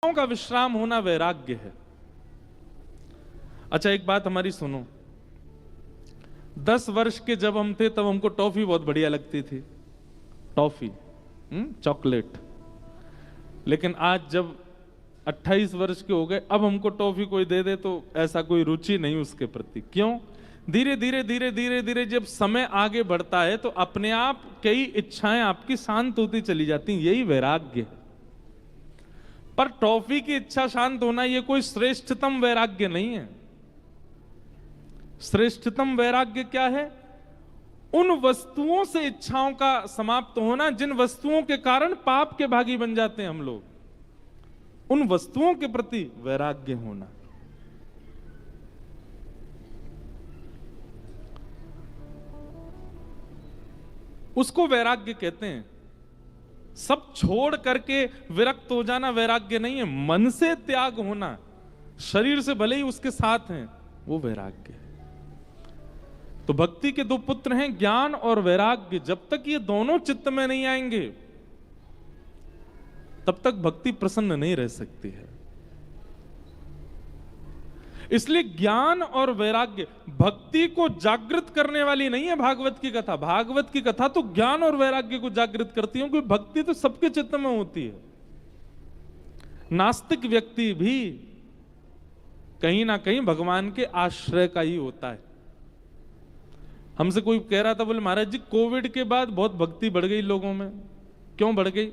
का विश्राम होना वैराग्य है। अच्छा एक बात हमारी सुनो, 10 वर्ष के जब हम थे तब हमको टॉफी बहुत बढ़िया लगती थी, टॉफी, चॉकलेट। लेकिन आज जब 28 वर्ष के हो गए, अब हमको टॉफी कोई दे दे तो ऐसा कोई रुचि नहीं उसके प्रति। क्यों? धीरे धीरे धीरे धीरे धीरे जब समय आगे बढ़ता है तो अपने आप कई इच्छाएं आपकी शांत होती चली जाती हैं। यही वैराग्य है। पर टॉफी की इच्छा शांत होना यह कोई श्रेष्ठतम वैराग्य नहीं है। श्रेष्ठतम वैराग्य क्या है? उन वस्तुओं से इच्छाओं का समाप्त होना जिन वस्तुओं के कारण पाप के भागी बन जाते हैं हम लोग। उन वस्तुओं के प्रति वैराग्य होना। उसको वैराग्य कहते हैं। सब छोड़ करके विरक्त हो जाना वैराग्य नहीं है। मन से त्याग होना, शरीर से भले ही उसके साथ हैं, वो वैराग्य है। तो भक्ति के दो पुत्र हैं, ज्ञान और वैराग्य। जब तक ये दोनों चित्त में नहीं आएंगे तब तक भक्ति प्रसन्न नहीं रह सकती है। इसलिए ज्ञान और वैराग्य भक्ति को जागृत करने वाली नहीं है। भागवत की कथा, भागवत की कथा तो ज्ञान और वैराग्य को जागृत करती है, क्योंकि भक्ति तो सबके चित्त में होती है। नास्तिक व्यक्ति भी कहीं ना कहीं भगवान के आश्रय का ही होता है। हमसे कोई कह रहा था, बोले महाराज जी कोविड के बाद बहुत भक्ति बढ़ गई लोगों में। क्यों बढ़ गई?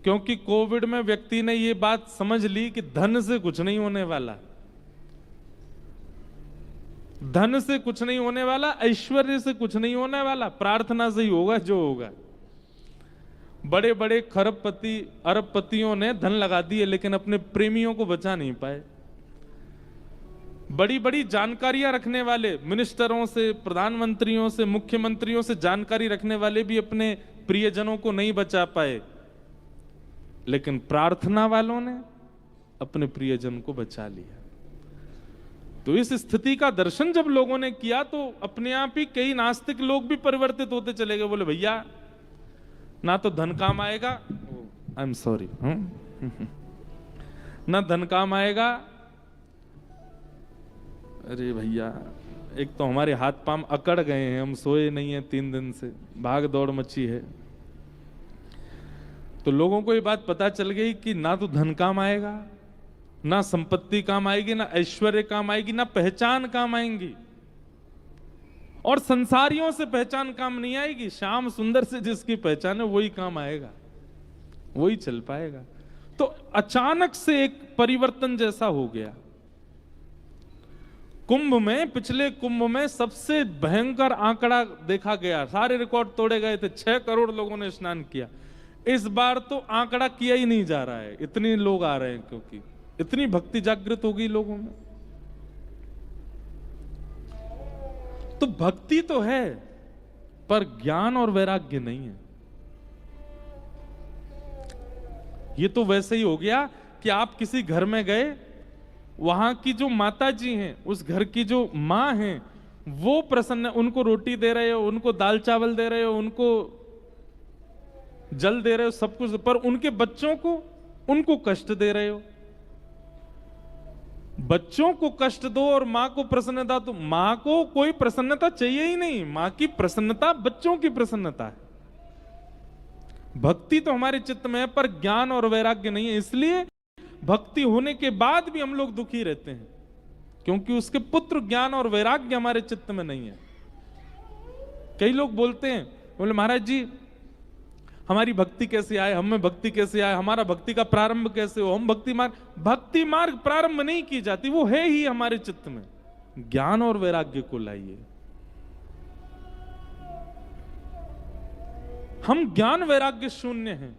क्योंकि कोविड में व्यक्ति ने यह बात समझ ली कि धन से कुछ नहीं होने वाला, धन से कुछ नहीं होने वाला, ऐश्वर्य से कुछ नहीं होने वाला, प्रार्थना से ही होगा जो होगा। बड़े बड़े खरबपति अरबपतियों ने धन लगा दिए लेकिन अपने प्रेमियों को बचा नहीं पाए। बड़ी बड़ी जानकारियां रखने वाले मिनिस्टरों से, प्रधानमंत्रियों से, मुख्यमंत्रियों से जानकारी रखने वाले भी अपने प्रियजनों को नहीं बचा पाए, लेकिन प्रार्थना वालों ने अपने प्रियजन को बचा लिया। तो इस स्थिति का दर्शन जब लोगों ने किया तो अपने आप ही कई नास्तिक लोग भी परिवर्तित होते चले गए। बोले भैया ना तो धन काम आएगा, आई एम सॉरी, ना धन काम आएगा। अरे भैया एक तो हमारे हाथ पांव अकड़ गए हैं, हम सोए नहीं हैं 3 दिन से, भाग दौड़ मची है। तो लोगों को ये बात पता चल गई कि ना तो धन काम आएगा, ना संपत्ति काम आएगी, ना ऐश्वर्य काम आएगी, ना पहचान काम आएंगी। और संसारियों से पहचान काम नहीं आएगी। श्याम सुंदर से जिसकी पहचान है वही काम आएगा, वही चल पाएगा। तो अचानक से एक परिवर्तन जैसा हो गया। कुंभ में, पिछले कुंभ में सबसे भयंकर आंकड़ा देखा गया, सारे रिकॉर्ड तोड़े गए थे, 6 करोड़ लोगों ने स्नान किया। इस बार तो आंकड़ा किया ही नहीं जा रहा है, इतने लोग आ रहे हैं, क्योंकि इतनी भक्ति जागृत हो गई लोगों में। तो भक्ति तो है पर ज्ञान और वैराग्य नहीं है। ये तो वैसे ही हो गया कि आप किसी घर में गए, वहां की जो माता जी हैं, उस घर की जो मां हैं, वो प्रसन्न, उनको रोटी दे रहे हो, उनको दाल चावल दे रहे हो, उनको जल दे रहे हो, सब कुछ, पर उनके बच्चों को, उनको कष्ट दे रहे हो। बच्चों को कष्ट दो और मां को प्रसन्नता, तो मां को कोई प्रसन्नता चाहिए ही नहीं। मां की प्रसन्नता बच्चों की प्रसन्नता है। भक्ति तो हमारे चित्त में है पर ज्ञान और वैराग्य नहीं है। इसलिए भक्ति होने के बाद भी हम लोग दुखी रहते हैं, क्योंकि उसके पुत्र ज्ञान और वैराग्य हमारे चित्त में नहीं है। कई लोग बोलते हैं, बोले महाराज जी हमारी भक्ति कैसे आए, हमें भक्ति कैसे आए, हमारा भक्ति का प्रारंभ कैसे हो, हम भक्ति मार्ग प्रारंभ नहीं की जाती, वो है ही हमारे चित्त में। ज्ञान और वैराग्य को लाइए। हम ज्ञान वैराग्य शून्य हैं,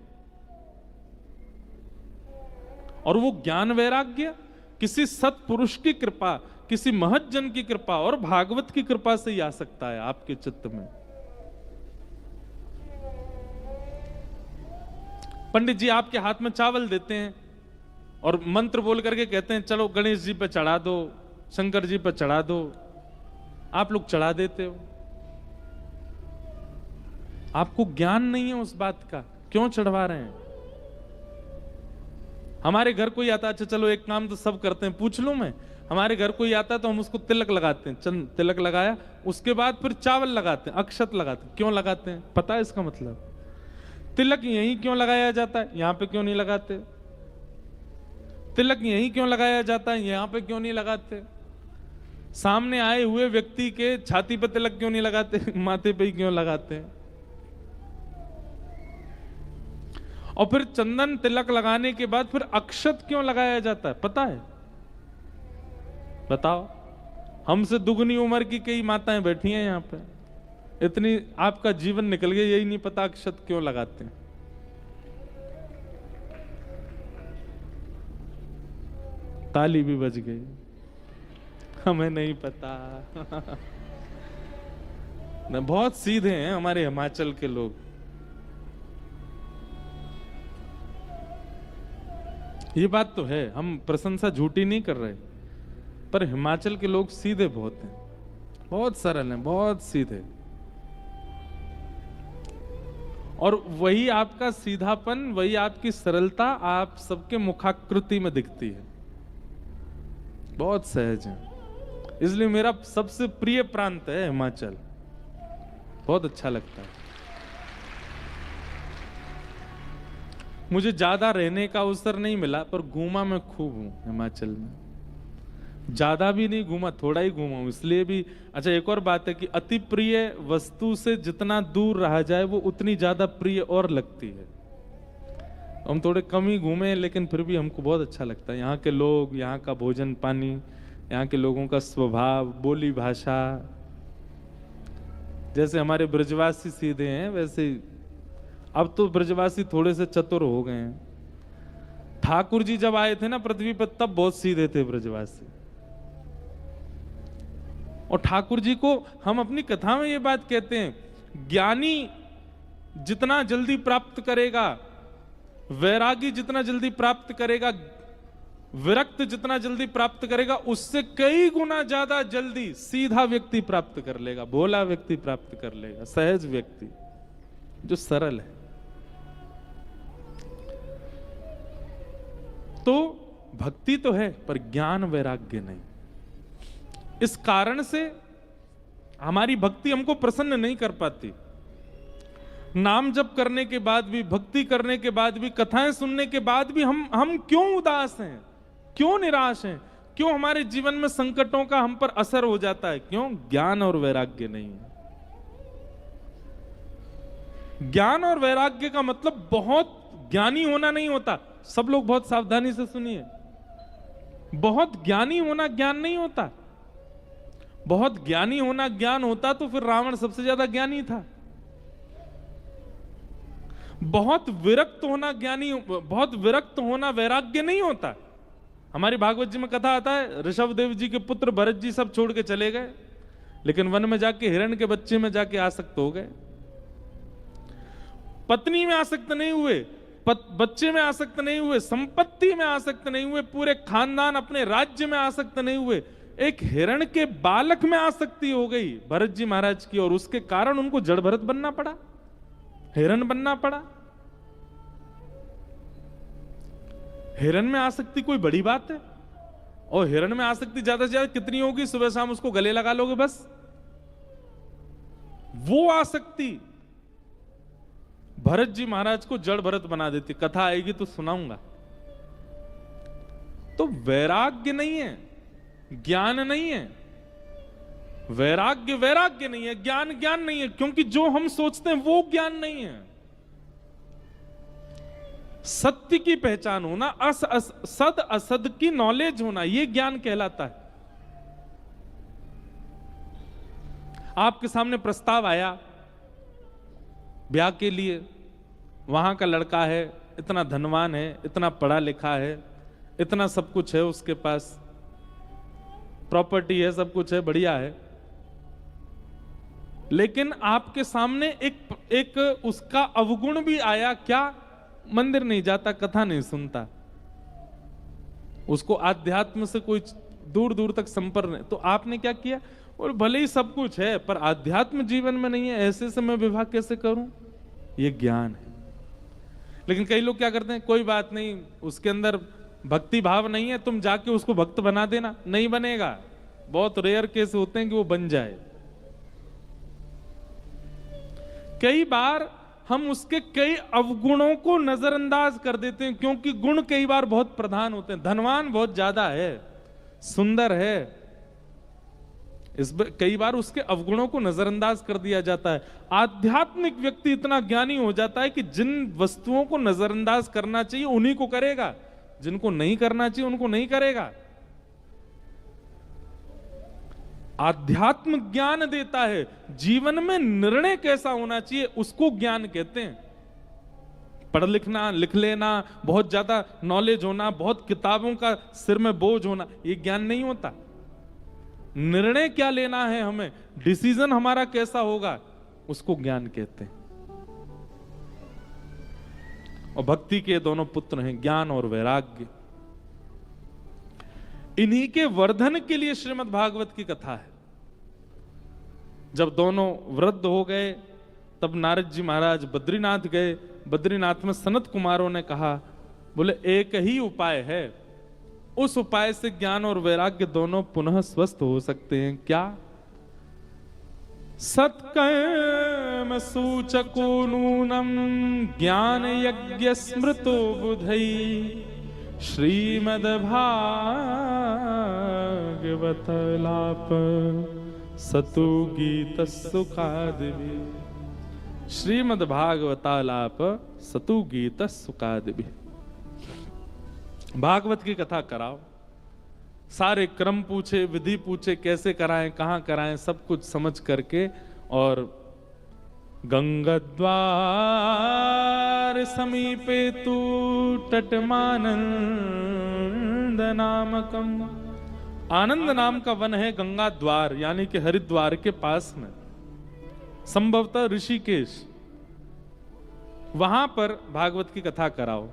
और वो ज्ञान वैराग्य किसी सत्पुरुष की कृपा, किसी महत जन की कृपा और भागवत की कृपा से ही आ सकता है आपके चित्त में। पंडित जी आपके हाथ में चावल देते हैं और मंत्र बोल करके कहते हैं चलो गणेश जी पे चढ़ा दो, शंकर जी पे चढ़ा दो। आप लोग चढ़ा देते हो। आपको ज्ञान नहीं है उस बात का, क्यों चढ़वा रहे हैं? हमारे घर कोई आता है, अच्छा चलो एक काम तो सब करते हैं, पूछ लूं मैं, हमारे घर कोई आता है तो हम उसको तिलक लगाते हैं, चल तिलक लगाया, उसके बाद फिर चावल लगाते हैं, अक्षत लगाते हैं। क्यों लगाते हैं? पता है इसका मतलब? तिलक यहीं क्यों लगाया जाता है, यहां पे क्यों नहीं लगाते? तिलक यहीं क्यों लगाया जाता है, यहां पे क्यों नहीं लगाते? सामने आए हुए व्यक्ति के छाती पे तिलक क्यों नहीं लगाते, माथे पे ही क्यों लगाते हैं? और फिर चंदन तिलक लगाने के बाद फिर अक्षत क्यों लगाया जाता है, पता है? बताओ। हमसे दुगनी उम्र की कई माताएं बैठी हैं यहां पे, इतनी आपका जीवन निकल गया, यही नहीं पता अक्षत क्यों लगाते हैं। ताली भी बज गई, हमें नहीं पता। न, बहुत सीधे हैं हमारे हिमाचल के लोग। ये बात तो है, हम प्रशंसा झूठी नहीं कर रहे, पर हिमाचल के लोग सीधे बहुत हैं, बहुत सरल हैं, बहुत सीधे। और वही आपका सीधापन, वही आपकी सरलता आप सबके मुखाकृति में दिखती है, बहुत सहज है। इसलिए मेरा सबसे प्रिय प्रांत है हिमाचल, बहुत अच्छा लगता है। मुझे ज्यादा रहने का अवसर नहीं मिला, पर घूमा मैं खूब हूं हिमाचल में। ज्यादा भी नहीं घूमा, थोड़ा ही घूमा हूं, इसलिए भी। अच्छा, एक और बात है कि अति प्रिय वस्तु से जितना दूर रहा जाए वो उतनी ज्यादा प्रिय और लगती है। हम थोड़े कम ही घूमे, लेकिन फिर भी हमको बहुत अच्छा लगता है। यहाँ के लोग, यहाँ का भोजन पानी, यहाँ के लोगों का स्वभाव, बोली भाषा। जैसे हमारे ब्रजवासी सीधे हैं, वैसे अब तो ब्रजवासी थोड़े से चतुर हो गए हैं। ठाकुर जी जब आए थे ना पृथ्वी पर, तब बहुत सीधे थे ब्रजवासी। और ठाकुर जी को हम अपनी कथा में ये बात कहते हैं, ज्ञानी जितना जल्दी प्राप्त करेगा, वैरागी जितना जल्दी प्राप्त करेगा, विरक्त जितना जल्दी प्राप्त करेगा, उससे कई गुना ज्यादा जल्दी सीधा व्यक्ति प्राप्त कर लेगा, भोला व्यक्ति प्राप्त कर लेगा, सहज व्यक्ति जो सरल है। तो भक्ति तो है, पर ज्ञान वैराग्य नहीं। इस कारण से हमारी भक्ति हमको प्रसन्न नहीं कर पाती। नाम जप करने के बाद भी, भक्ति करने के बाद भी, कथाएं सुनने के बाद भी हम क्यों उदास हैं, क्यों निराश हैं, क्यों हमारे जीवन में संकटों का हम पर असर हो जाता है? क्यों? ज्ञान और वैराग्य नहीं है। ज्ञान और वैराग्य का मतलब बहुत ज्ञानी होना नहीं होता। सब लोग बहुत सावधानी से सुनिए, बहुत ज्ञानी होना ज्ञान नहीं होता। बहुत ज्ञानी होना ज्ञान होता तो फिर रावण सबसे ज्यादा ज्ञानी था। बहुत विरक्त होना ज्ञानी, बहुत विरक्त होना वैराग्य नहीं होता। हमारी भागवत जी में कथा आता है, ऋषभ देव जी के पुत्र भरत जी सब छोड़ के चले गए, लेकिन वन में जाके हिरण के बच्चे में जाके आसक्त हो गए। पत्नी में आसक्त नहीं हुए, बच्चे में आसक्त नहीं हुए, संपत्ति में आसक्त नहीं हुए, पूरे खानदान अपने राज्य में आसक्त नहीं हुए, एक हिरण के बालक में आसक्ति हो गई भरत जी महाराज की, और उसके कारण उनको जड़ भरत बनना पड़ा, हिरण बनना पड़ा। हिरण में आसक्ति कोई बड़ी बात है? और हिरण में आसक्ति ज्यादा से ज्यादा कितनी होगी? सुबह शाम उसको गले लगा लोगे बस। वो आसक्ति भरत जी महाराज को जड़ भरत बना देती। कथा आएगी तो सुनाऊंगा। तो वैराग्य नहीं है, ज्ञान नहीं है। वैराग्य वैराग्य नहीं है, ज्ञान ज्ञान नहीं है, क्योंकि जो हम सोचते हैं वो ज्ञान नहीं है। सत्य की पहचान होना, सद असद की नॉलेज होना, यह ज्ञान कहलाता है। आपके सामने प्रस्ताव आया ब्याह के लिए, वहां का लड़का है, इतना धनवान है, इतना पढ़ा लिखा है, इतना सब कुछ है उसके पास, प्रॉपर्टी है, सब कुछ है, बढ़िया है। लेकिन आपके सामने एक उसका अवगुण भी आया। क्या? मंदिर नहीं जाता, कथा नहीं सुनता, उसको आध्यात्म से कोई दूर दूर तक संपर्क नहीं। तो आपने क्या किया? और भले ही सब कुछ है पर आध्यात्म जीवन में नहीं है, ऐसे से मैं विवाह कैसे करूं? ये ज्ञान है। लेकिन कई लोग क्या करते हैं, कोई बात नहीं, उसके अंदर भक्ति भाव नहीं है, तुम जाके उसको भक्त बना देना। नहीं बनेगा, बहुत रेयर केस होते हैं कि वो बन जाए। कई बार हम उसके कई अवगुणों को नजरअंदाज कर देते हैं, क्योंकि गुण कई बार बहुत प्रधान होते हैं। धनवान बहुत ज्यादा है, सुंदर है, कई बार उसके अवगुणों को नजरअंदाज कर दिया जाता है। आध्यात्मिक व्यक्ति इतना ज्ञानी हो जाता है कि जिन वस्तुओं को नजरअंदाज करना चाहिए उन्हीं को करेगा, जिनको नहीं करना चाहिए उनको नहीं करेगा। आध्यात्म ज्ञान देता है, जीवन में निर्णय कैसा होना चाहिए उसको ज्ञान कहते हैं। पढ़ लिखना, लिख लेना, बहुत ज्यादा नॉलेज होना, बहुत किताबों का सिर में बोझ होना, ये ज्ञान नहीं होता। निर्णय क्या लेना है हमें, डिसीजन हमारा कैसा होगा, उसको ज्ञान कहते हैं। और भक्ति के दोनों पुत्र हैं, ज्ञान और वैराग्य। इन्हीं के वर्धन के लिए श्रीमद् भागवत की कथा है। जब दोनों वृद्ध हो गए तब नारद जी महाराज बद्रीनाथ गए। बद्रीनाथ में सनत कुमारों ने कहा, बोले एक ही उपाय है, उस उपाय से ज्ञान और वैराग्य दोनों पुनः स्वस्थ हो सकते हैं। क्या? सत्कर्म सूचको नूनम ज्ञान यज्ञ स्मृतो बुधई श्रीमद् भागवत लाप सतु गीत सुखादिभि। श्रीमद् भागवतालाप सतु गीत सुखादिभि। भागवत की कथा कराओ, सारे क्रम पूछे, विधि पूछे, कैसे कराएं, कहां कराएं, सब कुछ समझ करके, और गंगाद्वार समीपे तु तटमानंद नामकम। आनंद नाम का वन है गंगा द्वार, यानी कि हरिद्वार के पास में, संभवतः ऋषिकेश, वहां पर भागवत की कथा कराओ।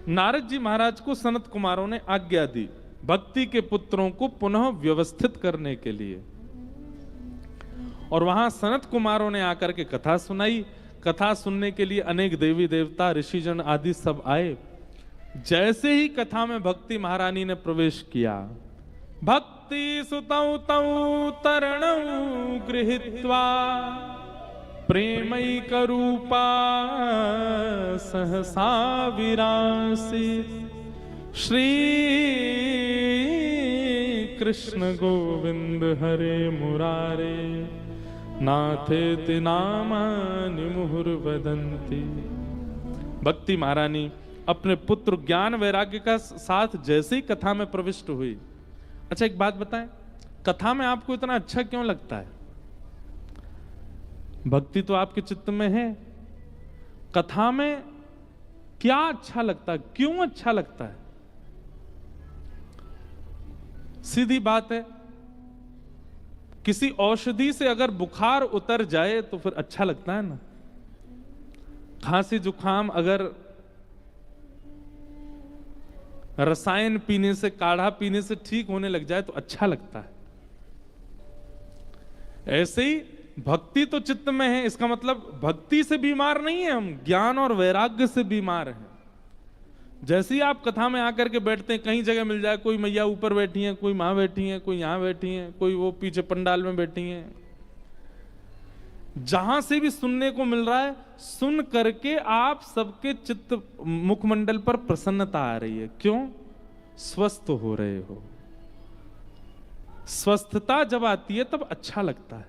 नारद जी महाराज को सनत कुमारों ने आज्ञा दी भक्ति के पुत्रों को पुनः व्यवस्थित करने के लिए, और वहां सनत कुमारों ने आकर के कथा सुनाई। कथा सुनने के लिए अनेक देवी देवता, ऋषिजन आदि सब आए। जैसे ही कथा में भक्ति महारानी ने प्रवेश किया, भक्ति सुतौ तौ तरणौ गृहीत्वा प्रेमैक रूपा सहसा विरासीत्। श्री कृष्ण गोविंद हरे मुरारे नाथेति नामानि मुहुर्वदन्ति। भक्ति महारानी अपने पुत्र ज्ञान वैराग्य का साथ जैसे ही कथा में प्रविष्ट हुई। अच्छा एक बात बताएं, कथा में आपको इतना अच्छा क्यों लगता है? भक्ति तो आपके चित्त में है, कथा में क्या अच्छा लगता है, क्यों अच्छा लगता है? सीधी बात है, किसी औषधि से अगर बुखार उतर जाए तो फिर अच्छा लगता है ना। खांसी जुकाम अगर रसायन पीने से, काढ़ा पीने से ठीक होने लग जाए तो अच्छा लगता है। ऐसे ही भक्ति तो चित्त में है, इसका मतलब भक्ति से बीमार नहीं है हम, ज्ञान और वैराग्य से बीमार हैं। जैसे ही आप कथा में आकर के बैठते हैं, कहीं जगह मिल जाए, कोई मैया ऊपर बैठी हैं, कोई मां बैठी हैं, कोई यहां बैठी हैं, कोई वो पीछे पंडाल में बैठी हैं, जहां से भी सुनने को मिल रहा है, सुन करके आप सबके चित्त मुखमंडल पर प्रसन्नता आ रही है। क्यों? स्वस्थ हो रहे हो। स्वस्थता जब आती है तब अच्छा लगता है।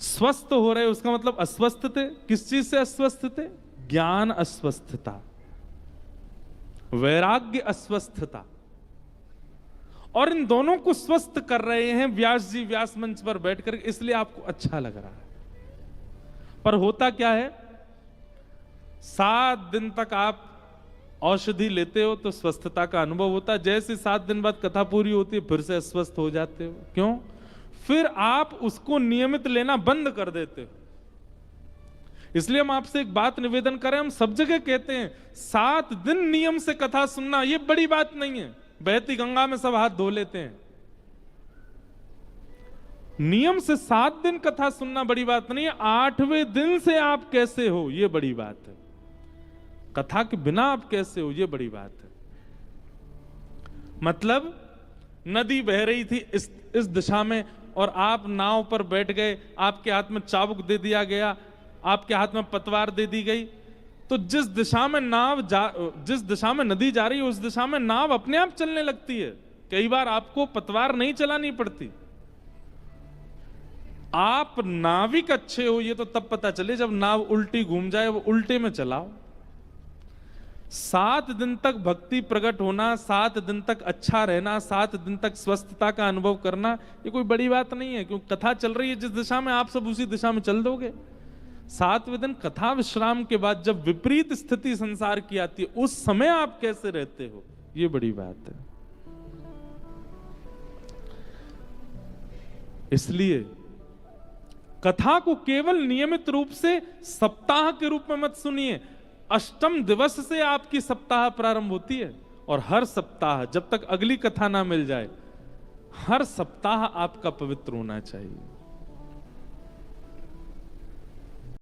स्वस्थ हो रहे, उसका मतलब अस्वस्थ थे। किस चीज से अस्वस्थ थे? ज्ञान अस्वस्थता, वैराग्य अस्वस्थता, और इन दोनों को स्वस्थ कर रहे हैं व्यास जी व्यास मंच पर बैठकर, इसलिए आपको अच्छा लग रहा है। पर होता क्या है, 7 दिन तक आप औषधि लेते हो तो स्वस्थता का अनुभव होता है। जैसे 7 दिन बाद कथा पूरी होती है फिर से अस्वस्थ हो जाते हो। क्यों? फिर आप उसको नियमित लेना बंद कर देते हो। इसलिए हम आपसे एक बात निवेदन करें, हम सब जगह कहते हैं 7 दिन नियम से कथा सुनना, ये बड़ी बात नहीं है। बहती गंगा में सब हाथ धो लेते हैं। नियम से 7 दिन कथा सुनना बड़ी बात नहीं है, 8वें दिन से आप कैसे हो ये बड़ी बात है। कथा के बिना आप कैसे हो, ये बड़ी बात है। मतलब नदी बह रही थी इस दिशा में और आप नाव पर बैठ गए, आपके हाथ में चाबुक दे दिया गया, आपके हाथ में पतवार दे दी गई, तो जिस दिशा में नदी जा रही है उस दिशा में नाव अपने आप चलने लगती है। कई बार आपको पतवार नहीं चलानी पड़ती। आप नाविक अच्छे हो ये तो तब पता चले जब नाव उल्टी घूम जाए, वो उल्टे में चलाओ। 7 दिन तक भक्ति प्रकट होना, 7 दिन तक अच्छा रहना, 7 दिन तक स्वस्थता का अनुभव करना, ये कोई बड़ी बात नहीं है। क्योंकि कथा चल रही है जिस दिशा में, आप सब उसी दिशा में चल दोगे। 7वें दिन कथा विश्राम के बाद जब विपरीत स्थिति संसार की आती है, उस समय आप कैसे रहते हो, ये बड़ी बात है। इसलिए कथा को केवल नियमित रूप से सप्ताह के रूप में मत सुनिए। अष्टम दिवस से आपकी सप्ताह प्रारंभ होती है और हर सप्ताह, जब तक अगली कथा ना मिल जाए, हर सप्ताह आपका पवित्र होना चाहिए।